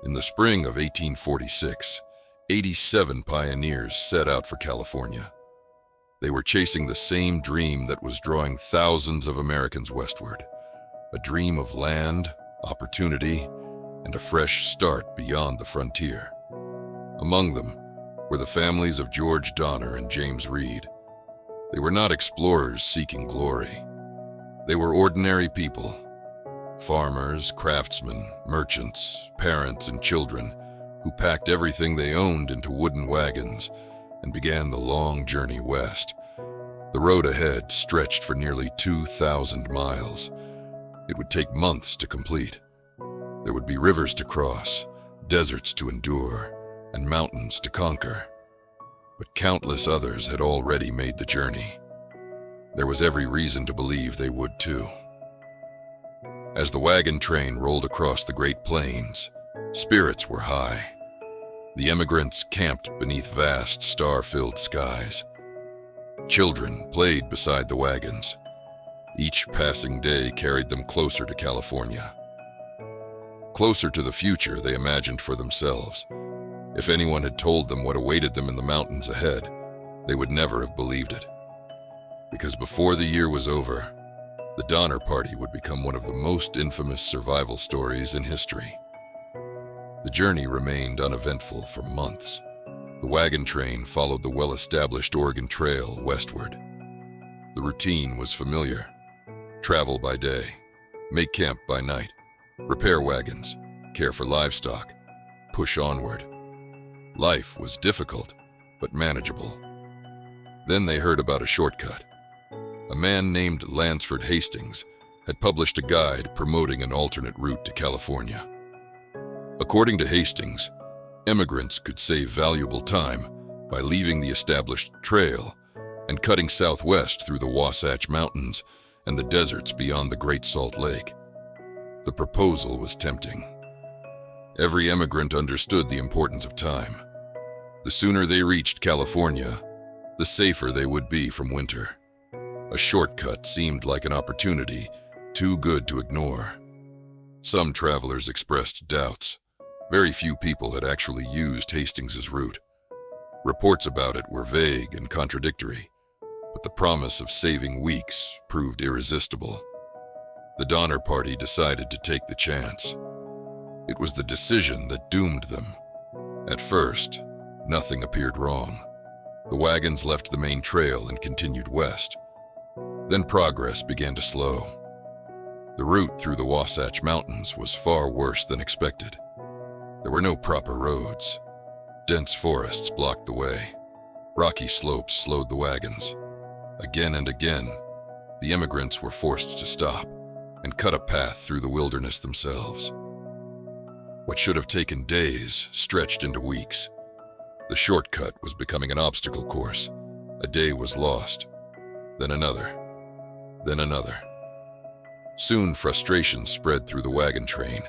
In the spring of 1846, 87 pioneers set out for California. They were chasing the same dream that was drawing thousands of Americans westward, a dream of land, opportunity, and a fresh start beyond the frontier. Among them were the families of George Donner and James Reed. They were not explorers seeking glory. They were ordinary people, farmers, craftsmen, merchants, parents, and children who packed everything they owned into wooden wagons and began the long journey west. The road ahead stretched for nearly 2,000 miles. It would take months to complete. There would be rivers to cross, deserts to endure, and mountains to conquer. But countless others had already made the journey. There was every reason to believe they would too. As the wagon train rolled across the Great Plains, spirits were high. The emigrants camped beneath vast star-filled skies. Children played beside the wagons. Each passing day carried them closer to California. Closer to the future they imagined for themselves. If anyone had told them what awaited them in the mountains ahead, they would never have believed it. Because before the year was over, the Donner Party would become one of the most infamous survival stories in history. The journey remained uneventful for months. The wagon train followed the well-established Oregon Trail westward. The routine was familiar. Travel by day, make camp by night, repair wagons, care for livestock, push onward. Life was difficult, but manageable. Then they heard about a shortcut. A man named Lansford Hastings had published a guide promoting an alternate route to California. According to Hastings, immigrants could save valuable time by leaving the established trail and cutting southwest through the Wasatch Mountains and the deserts beyond the Great Salt Lake. The proposal was tempting. Every immigrant understood the importance of time. The sooner they reached California, the safer they would be from winter. A shortcut seemed like an opportunity too good to ignore. Some travelers expressed doubts. Very few people had actually used Hastings's route. Reports about it were vague and contradictory, but the promise of saving weeks proved irresistible. The Donner Party decided to take the chance. It was the decision that doomed them. At first, nothing appeared wrong. The wagons left the main trail and continued west. Then progress began to slow. The route through the Wasatch Mountains was far worse than expected. There were no proper roads. Dense forests blocked the way. Rocky slopes slowed the wagons. Again and again, the immigrants were forced to stop and cut a path through the wilderness themselves. What should have taken days stretched into weeks. The shortcut was becoming an obstacle course. A day was lost, then another, then another. Soon frustration spread through the wagon train.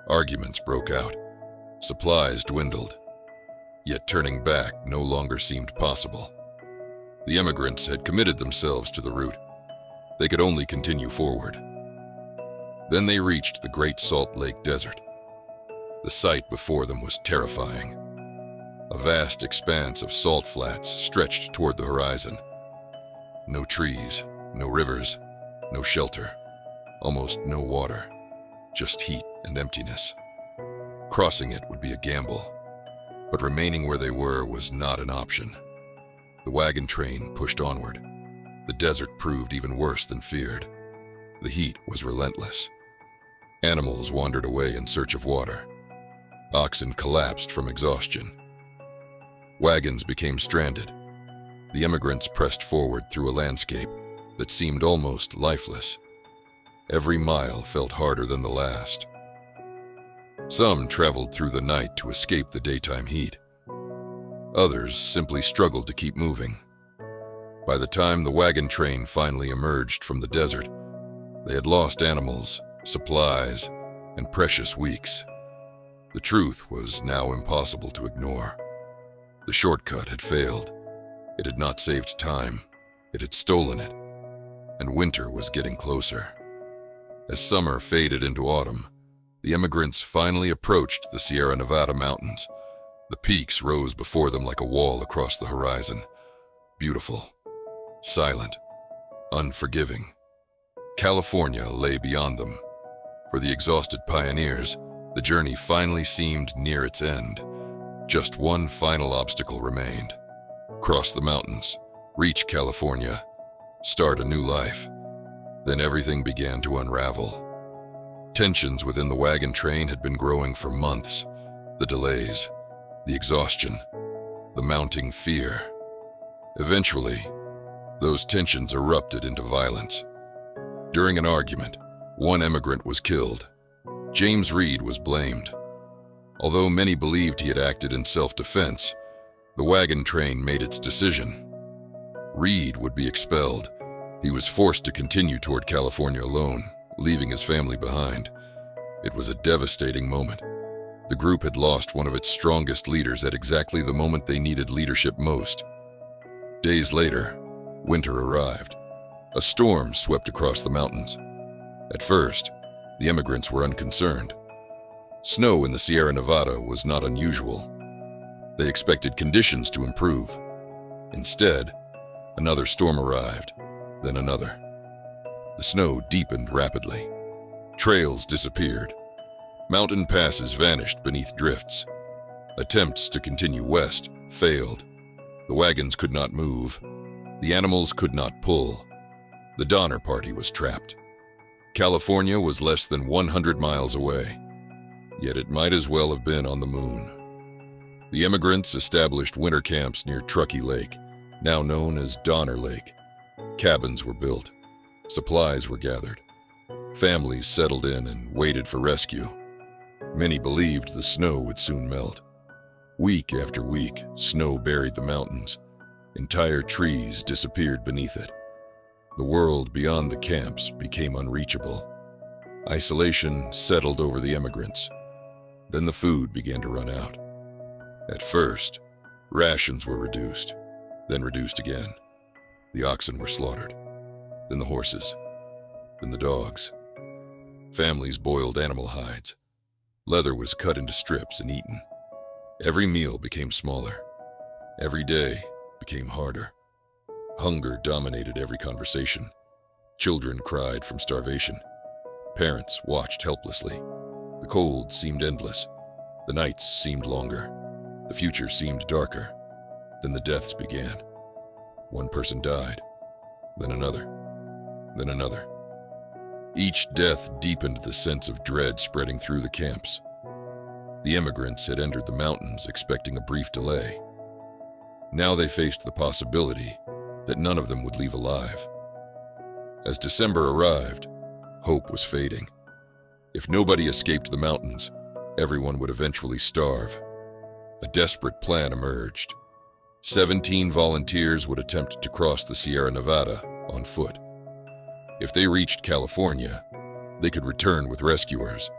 Arguments broke out. Supplies dwindled. Yet turning back no longer seemed possible. The immigrants had committed themselves to the route. They could only continue forward. Then they reached the Great Salt Lake Desert. The sight before them was terrifying. A vast expanse of salt flats stretched toward the horizon. No trees, no rivers, no shelter, almost no water, just heat and emptiness. Crossing it would be a gamble, but remaining where they were was not an option. The wagon train pushed onward. The desert proved even worse than feared. The heat was relentless. Animals wandered away in search of water. Oxen collapsed from exhaustion. Wagons became stranded. The immigrants pressed forward through a landscape that seemed almost lifeless. Every mile felt harder than the last. Some traveled through the night to escape the daytime heat. Others simply struggled to keep moving. By the time the wagon train finally emerged from the desert, they had lost animals, supplies, and precious weeks. The truth was now impossible to ignore. The shortcut had failed. It had not saved time. It had stolen it. And winter was getting closer. As summer faded into autumn, the emigrants finally approached the Sierra Nevada mountains. The peaks rose before them like a wall across the horizon. Beautiful, silent, unforgiving. California lay beyond them. For the exhausted pioneers, the journey finally seemed near its end. Just one final obstacle remained. Cross the mountains, reach California, start a new life. Then everything began to unravel. Tensions within the wagon train had been growing for months. The delays, the exhaustion, the mounting fear. Eventually, those tensions erupted into violence. During an argument, one emigrant was killed. James Reed was blamed. Although many believed he had acted in self-defense, the wagon train made its decision. Reed would be expelled. He was forced to continue toward California alone, leaving his family behind. It was a devastating moment. The group had lost one of its strongest leaders at exactly the moment they needed leadership most. Days later, winter arrived. A storm swept across the mountains. At first, the emigrants were unconcerned. Snow in the Sierra Nevada was not unusual. They expected conditions to improve. Instead, another storm arrived, then another. The snow deepened rapidly. Trails disappeared. Mountain passes vanished beneath drifts. Attempts to continue west failed. The wagons could not move. The animals could not pull. The Donner Party was trapped. California was less than 100 miles away, yet it might as well have been on the moon. The immigrants established winter camps near Truckee Lake, now known as Donner Lake. Cabins were built. Supplies were gathered. Families settled in and waited for rescue. Many believed the snow would soon melt. Week after week, snow buried the mountains. Entire trees disappeared beneath it. The world beyond the camps became unreachable. Isolation settled over the immigrants. Then the food began to run out. At first, rations were reduced, then reduced again. The oxen were slaughtered, then the horses, then the dogs. Families boiled animal hides. Leather was cut into strips and eaten. Every meal became smaller. Every day became harder. Hunger dominated every conversation. Children cried from starvation. Parents watched helplessly. The cold seemed endless. The nights seemed longer. The future seemed darker. Then the deaths began. One person died, then another, then another. Each death deepened the sense of dread spreading through the camps. The immigrants had entered the mountains expecting a brief delay. Now they faced the possibility that none of them would leave alive. As December arrived, hope was fading. If nobody escaped the mountains, everyone would eventually starve. A desperate plan emerged. 17 volunteers would attempt to cross the Sierra Nevada on foot. If they reached California, they could return with rescuers.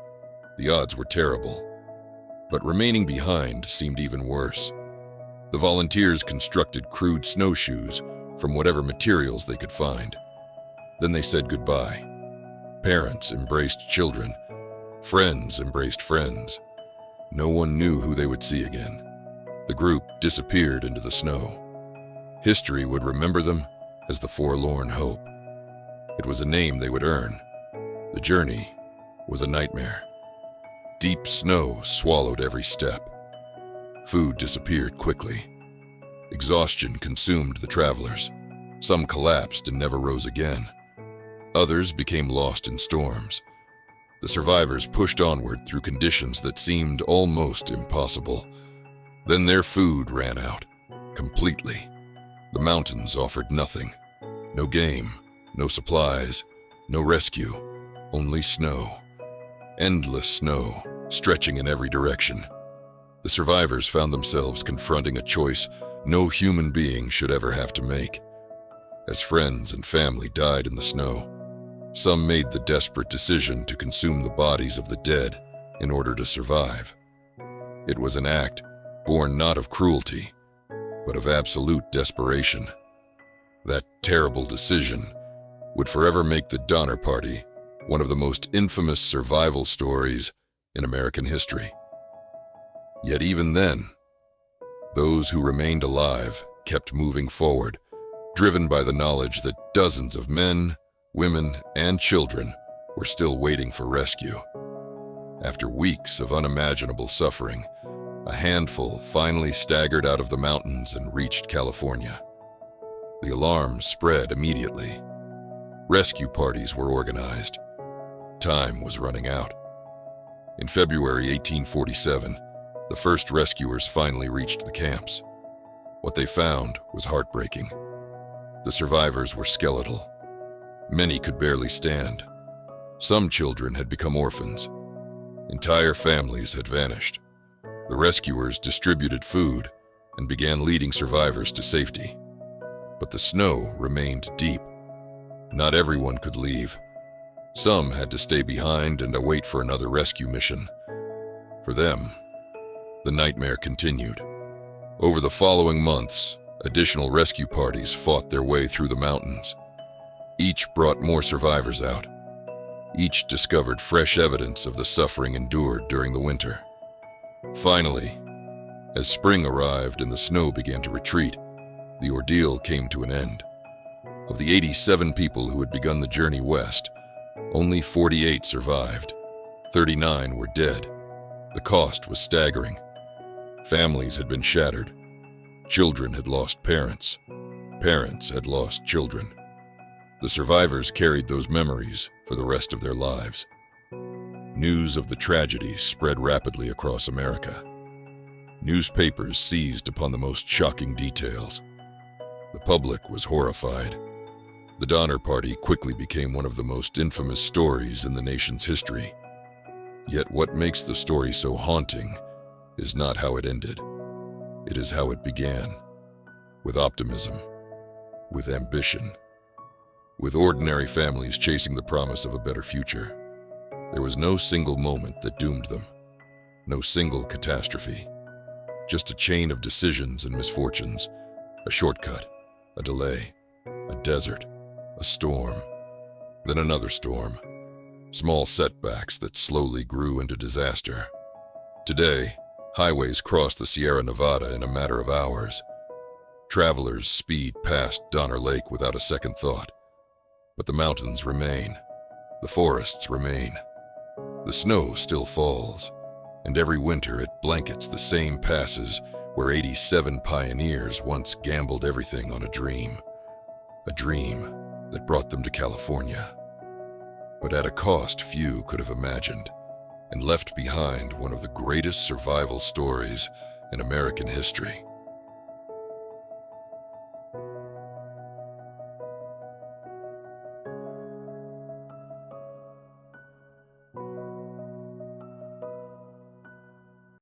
The odds were terrible. But remaining behind seemed even worse. The volunteers constructed crude snowshoes from whatever materials they could find. Then they said goodbye. Parents embraced children. Friends embraced friends. No one knew who they would see again. The group disappeared into the snow. History would remember them as the Forlorn Hope. It was a name they would earn. The journey was a nightmare. Deep snow swallowed every step. Food disappeared quickly. Exhaustion consumed the travelers. Some collapsed and never rose again. Others became lost in storms. The survivors pushed onward through conditions that seemed almost impossible. Then their food ran out, completely. The mountains offered nothing. No game, no supplies, no rescue, only snow. Endless snow, stretching in every direction. The survivors found themselves confronting a choice no human being should ever have to make. As friends and family died in the snow, some made the desperate decision to consume the bodies of the dead in order to survive. It was an act born not of cruelty, but of absolute desperation. That terrible decision would forever make the Donner Party one of the most infamous survival stories in American history. Yet even then, those who remained alive kept moving forward, driven by the knowledge that dozens of men, women, and children were still waiting for rescue. After weeks of unimaginable suffering, a handful finally staggered out of the mountains and reached California. The alarm spread immediately. Rescue parties were organized. Time was running out. In February 1847, the first rescuers finally reached the camps. What they found was heartbreaking. The survivors were skeletal. Many could barely stand. Some children had become orphans. Entire families had vanished. The rescuers distributed food and began leading survivors to safety. But the snow remained deep. Not everyone could leave. Some had to stay behind and await for another rescue mission. For them, the nightmare continued. Over the following months, additional rescue parties fought their way through the mountains. Each brought more survivors out. Each discovered fresh evidence of the suffering endured during the winter. Finally, as spring arrived and the snow began to retreat, the ordeal came to an end. Of the 87 people who had begun the journey west, only 48 survived. 39 were dead. The cost was staggering. Families had been shattered. Children had lost parents. Parents had lost children. The survivors carried those memories for the rest of their lives. News of the tragedy spread rapidly across America. Newspapers seized upon the most shocking details. The public was horrified. The Donner Party quickly became one of the most infamous stories in the nation's history. Yet what makes the story so haunting is not how it ended. It is how it began. With optimism, with ambition, with ordinary families chasing the promise of a better future. There was no single moment that doomed them, no single catastrophe, just a chain of decisions and misfortunes, a shortcut, a delay, a desert, a storm, then another storm, small setbacks that slowly grew into disaster. Today, highways cross the Sierra Nevada in a matter of hours. Travelers speed past Donner Lake without a second thought. But the mountains remain. The forests remain. The snow still falls, and every winter it blankets the same passes where 87 pioneers once gambled everything on a dream that brought them to California. But at a cost few could have imagined, and left behind one of the greatest survival stories in American history.